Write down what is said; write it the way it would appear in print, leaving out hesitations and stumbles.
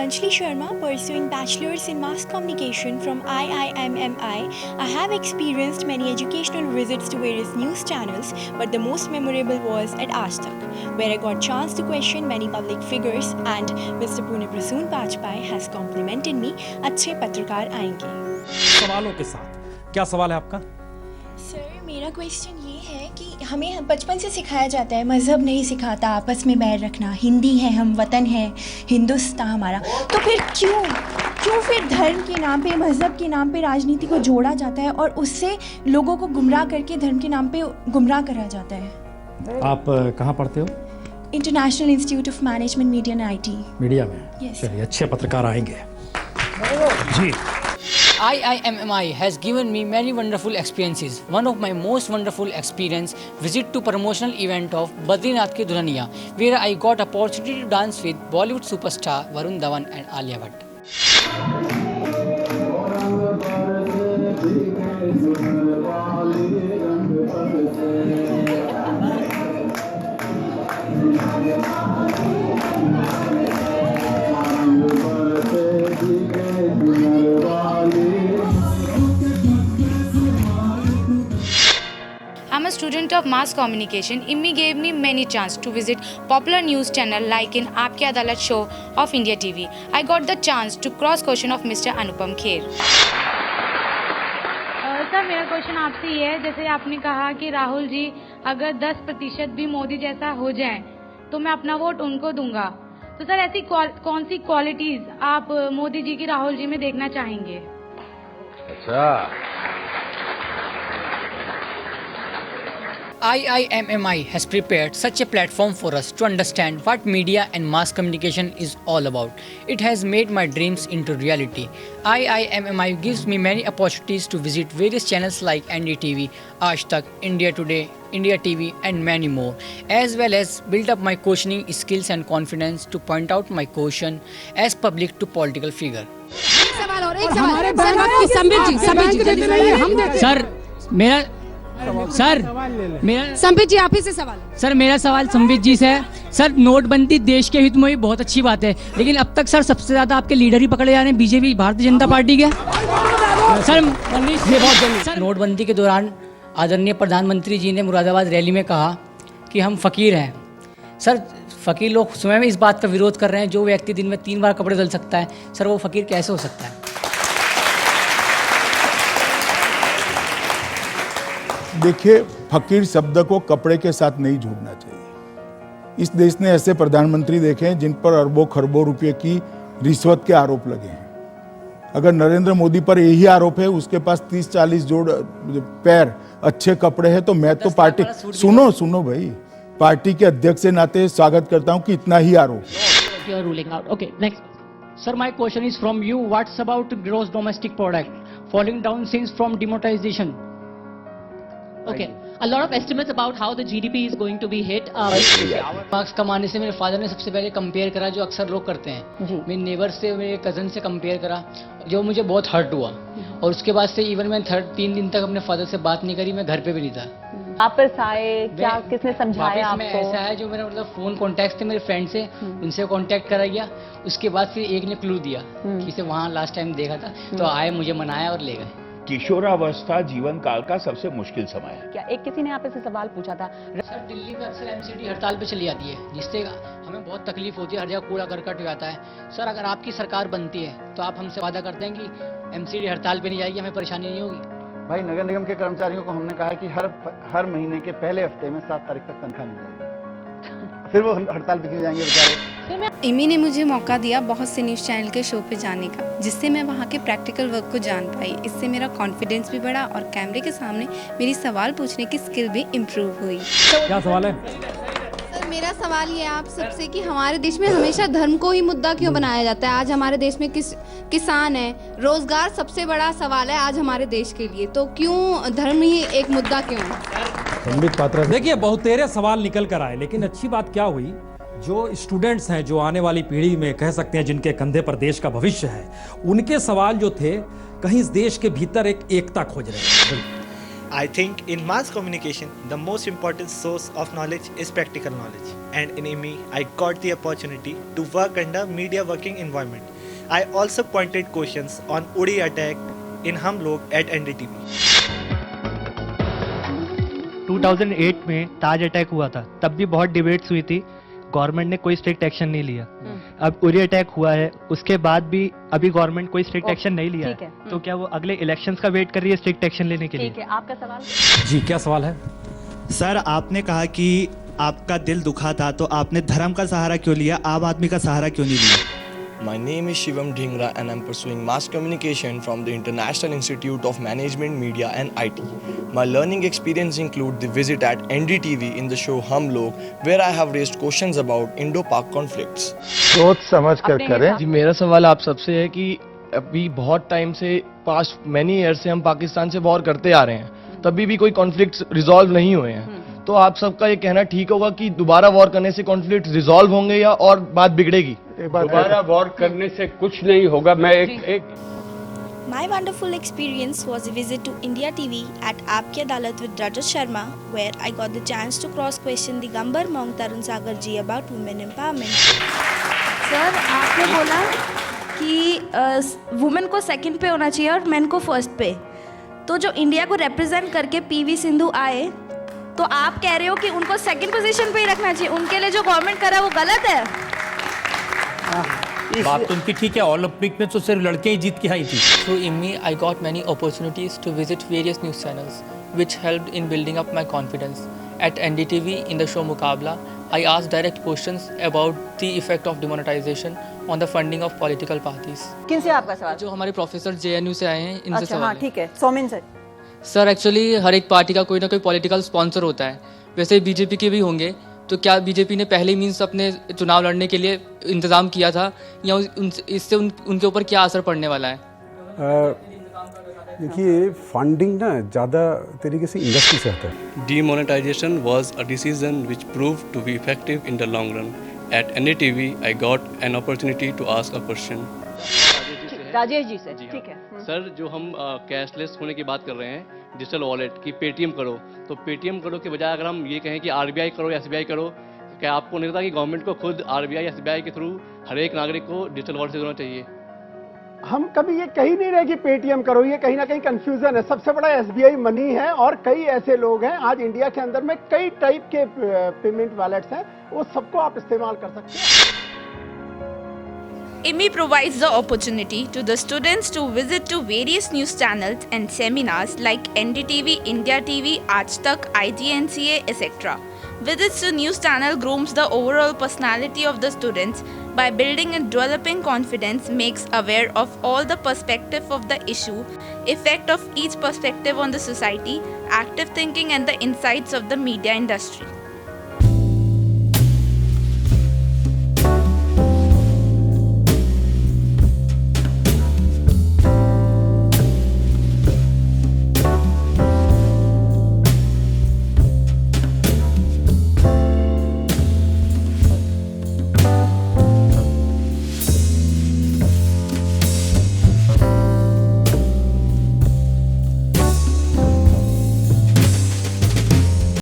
Anjali Sharma, pursuing Bachelor's in Mass Communication from IIMMI. I have experienced many educational visits to various news channels, but the most memorable was at Aaj Tak, where I got chance to question many public figures, and Mr. Pune Prasoon Bajpai has complimented me, "अच्छे पत्रकार आएंगे." सवालों के साथ क्या सवाल है आपका? सर, मेरा क्वेश्चन ये है कि हमें बचपन से सिखाया जाता है, मज़हब नहीं सिखाता आपस में बैर रखना, हिंदी है हम, वतन है, हिंदुस्तान हमारा, तो फिर क्यों फिर धर्म के नाम पे, मज़हब के नाम पे राजनीति को जोड़ा जाता है और उससे लोगों को गुमराह करके धर्म के नाम पे गुमराह करा जाता है? आप कहाँ पढ़ते हो? International institute of management media and IT। Media में? Yes. चलिए, अच्छे पत्रकार आएंगे जी। IIMMI has given me many wonderful experiences. One of my most wonderful experience visit to promotional event of Badrinath Ki Dulhaniya, where I got opportunity to dance with Bollywood superstar Varun Dhawan and Alia Bhatt. I'm a student of mass communication. IMMI gave me many chance to visit popular news channel like in Aapki Adalat show of India TV. I got the chance to cross question of Mr. Anupam Kher. Sir, मेरा question आपसे ये है, जैसे आपने कहा कि राहुल जी अगर 10% भी मोदी जैसा हो जाए तो मैं अपना वोट उनको दूंगा, तो सर ऐसी कौन सी क्वालिटीज आप मोदी जी की राहुल जी में देखना चाहेंगे? अच्छा, IIMMI has prepared such a platform for us to understand what media and mass communication is all about. It has made my dreams into reality. IIMMI gives me many opportunities to visit various channels like NDTV, Aaj Tak, India Today, India TV and many more, as well as build up my questioning skills and confidence to point out my question as public to political figure. Sambit जी, आप ही से सवाल। Sir, मेरा सवाल संबित जी से है। Sir, नोटबंदी देश के हित में ही बहुत अच्छी बात है, लेकिन अब तक सर सबसे ज्यादा आपके लीडर ही पकड़े जा रहे हैं, बीजेपी, भारतीय जनता पार्टी के। सर, ये बहुत जल्दी। नोटबंदी के दौरान आदरणीय प्रधानमंत्री जी ने मुरादाबाद रैली में कहा कि हम फकीर हैं। सर, फकीर लोग स्वयं इस बात का विरोध कर रहे हैं, जो व्यक्ति दिन में 3 बार कपड़े धुल सकता है, सर वो फकीर कैसे हो सकता है? देखिए, फकीर शब्द को कपड़े के साथ नहीं जोड़ना चाहिए। इस देश ने ऐसे प्रधानमंत्री देखे हैं जिन पर अरबों खरबों रुपए की रिश्वत के आरोप लगे हैं। अगर नरेंद्र मोदी पर यही आरोप है, उसके पास 30-40 जोड़ पैर, अच्छे कपड़े हैं, तो मैं तो पार्टी सुनो भाई, पार्टी के अध्यक्ष के नाते स्वागत करता हूं कि इतना ही आरोप। Ruling out. Okay, next. Sir, my question is from you, what's about gross domestic product falling down since from demonetisation? Okay, a lot of estimates about how the GDP is going to be hit. Marks कमाने से मेरे father ने सबसे पहले compare करा, जो अक्सर लोग करते हैं। मेरे नेबर से, मेरे कज़न से कंपेयर करा, जो मुझे बहुत हर्ट हुआ। और उसके बाद से इवन मैं 3 दिन तक अपने फादर से बात नहीं करी, मैं घर पे भी नहीं था। वापस आए क्या, किसने समझाया आपको? मैं ऐसा है, जो मेरा मतलब फोन कॉन्टैक्ट थे मेरे फ्रेंड से, उनसे कॉन्टैक्ट कराया। उसके बाद फिर एक ने क्लू दिया कि इसे वहाँ लास्ट टाइम देखा था, तो आए, मुझे मनाया और ले गए। किशोरावस्था जीवन काल का सबसे मुश्किल समय है। क्या एक किसी ने आप से सवाल पूछा था? सर, दिल्ली में अक्सर MCD हड़ताल पे चली जाती है, जिससे हमें बहुत तकलीफ होती है, हर जगह कूड़ा करकट हो जाता है। सर, अगर आपकी सरकार बनती है तो आप हमसे वादा करते हैं कि MCD हड़ताल पे नहीं जाएगी, हमें परेशानी नहीं होगी? भाई, नगर निगम के कर्मचारियों को हमने कहा कि हर महीने के पहले हफ्ते में 7 तारीख तक तनख्वाह मिल जाएगी। फिर वो हड़ताल पे क्यों जाएंगे बेचारे? इमी ने मुझे मौका दिया बहुत से न्यूज़ चैनल के शो पे जाने का, जिससे मैं वहाँ के प्रैक्टिकल वर्क को जान पाई। इससे मेरा कॉन्फिडेंस भी बढ़ा और कैमरे के सामने मेरी सवाल पूछने की स्किल भी इम्प्रूव हुई। क्या सवाल है? सर, मेरा सवाल ये है आप सबसे कि हमारे देश में हमेशा धर्म को ही मुद्दा क्यों बनाया जाता है? आज हमारे देश में किसान है, रोजगार सबसे बड़ा सवाल है आज हमारे देश के लिए, तो क्यों धर्म ही एक मुद्दा क्यों है? देखिए, बहुतेरे सवाल निकल कर आए, लेकिन अच्छी बात क्या हुई, जो स्टूडेंट्स हैं, जो आने वाली पीढ़ी में कह सकते हैं जिनके कंधे पर देश का भविष्य है, उनके सवाल जो थे कहीं इस देश के भीतर एक एकता खोज रहे हैं। I think in mass communication, the most important source of knowledge is practical knowledge. And in IMMI, I got the opportunity to work under media working environment. I also pointed questions on Uri attack in हम लोग at NDTV. 2008 में ताज attack हुआ था, तब भी बहुत debates हुई थी, गवर्नमेंट ने कोई स्ट्रिक्ट एक्शन नहीं लिया। अब उरी अटैक हुआ है, उसके बाद भी अभी गवर्नमेंट कोई स्ट्रिक्ट एक्शन नहीं लिया है, तो क्या वो अगले इलेक्शंस का वेट कर रही है स्ट्रिक्ट एक्शन लेने के लिए? ठीक है, आपका सवाल। जी क्या सवाल है? सर, आपने कहा कि आपका दिल दुखा था, तो आपने धर्म का सहारा क्यों लिया, आम आदमी का सहारा क्यों नहीं लिया? My name is Shivam Dhingra and I'm pursuing mass communication from the International Institute of Management, Media and IT. My learning experience include the visit at NDTV in the show Hum Log, where I have raised questions about Indo-Pak conflicts. सोच समझ कर करें। जी, मेरा सवाल आप सबसे है कि अभी बहुत टाइम से पास्ट मैनी ईयर से हम पाकिस्तान से वॉर करते आ रहे हैं, तभी भी कोई कॉन्फ्लिक्ट रिजॉल्व नहीं हुए हैं, तो आप सबका ये कहना ठीक होगा कि दोबारा वॉर करने से कॉन्फ्लिक्ट रिजॉल्व होंगे या और बात बिगड़ेगी? दोबारा वॉर करने से कुछ नहीं होगा। मैं एक My wonderful experience was a visit to India TV at Aapki Adalat with Rajat Sharma, where I got the chance to cross-question the Gambar Maung Tarun Sagar ji about women empowerment. Sir, आपने बोला कि women को second पे होना चाहिए और main को first पे, तो जो इंडिया को रिप्रेजेंट करके पीवी सिंधु आए, तो आप कह रहे हो कि उनको सेकंड पोजीशन पे ही रखना चाहिए, उनके लिए जो गवर्नमेंट कर रहा है वो गलत है? बात तो उनकी ठीक है, ओलंपिक में तो सिर्फ लड़के ही जीत के आई थी। Through IMMI, I got many opportunities to visit various news channels, which helped in building up my confidence. At NDTV, in the show Muqabla, I asked direct questions about the effect of demonetization on the funding of political parties. किनसे आपका सवाल? जो हमारे professor JNU से आए हैं, इनसे अच्छा, सवाल हाँ, है। ठीक है। सोमेन सर। सर, एक्चुअली हर एक पार्टी का कोई ना कोई पॉलिटिकल स्पॉन्सर होता है, वैसे बीजेपी के भी होंगे, तो क्या बीजेपी ने पहले मीन्स अपने चुनाव लड़ने के लिए इंतजाम किया था, या इससे उनके ऊपर क्या असर पड़ने वाला है? देखिए, फंडिंग ना ज़्यादा तरीके से इंडस्ट्री से आता है। Demonetization was a decision which proved to be effective in the long run. At NDTV, I got an opportunity to ask a question. Rajesh ji से, ठीक है। सर, जो हम कैशलेस होने की बात कर रहे हैं, डिजिटल वॉलेट की पेटीएम करो, तो पेटीएम करो के बजाय अगर हम ये कहें कि आरबीआई करो या एसबीआई करो, क्या आपको नहीं लगता कि गवर्नमेंट को खुद आरबीआई या एसबीआई के थ्रू हर एक नागरिक को डिजिटल वॉलेट से जोड़ना चाहिए? हम कभी ये कही नहीं रहे कि पेटीएम करो, ये कहीं ना कहीं कंफ्यूजन है। सबसे बड़ा एसबीआई मनी है और कई ऐसे लोग हैं आज इंडिया के अंदर में, कई टाइप के पेमेंट वॉलेट्स हैं, वो सबको आप इस्तेमाल कर सकते हैं। IMMI provides the opportunity to the students to visit to various news channels and seminars like NDTV, India TV, Aaj Tak, IGNCA, etc. Visits to news channel grooms the overall personality of the students by building and developing confidence, makes aware of all the perspective of the issue, effect of each perspective on the society, active thinking and the insights of the media industry.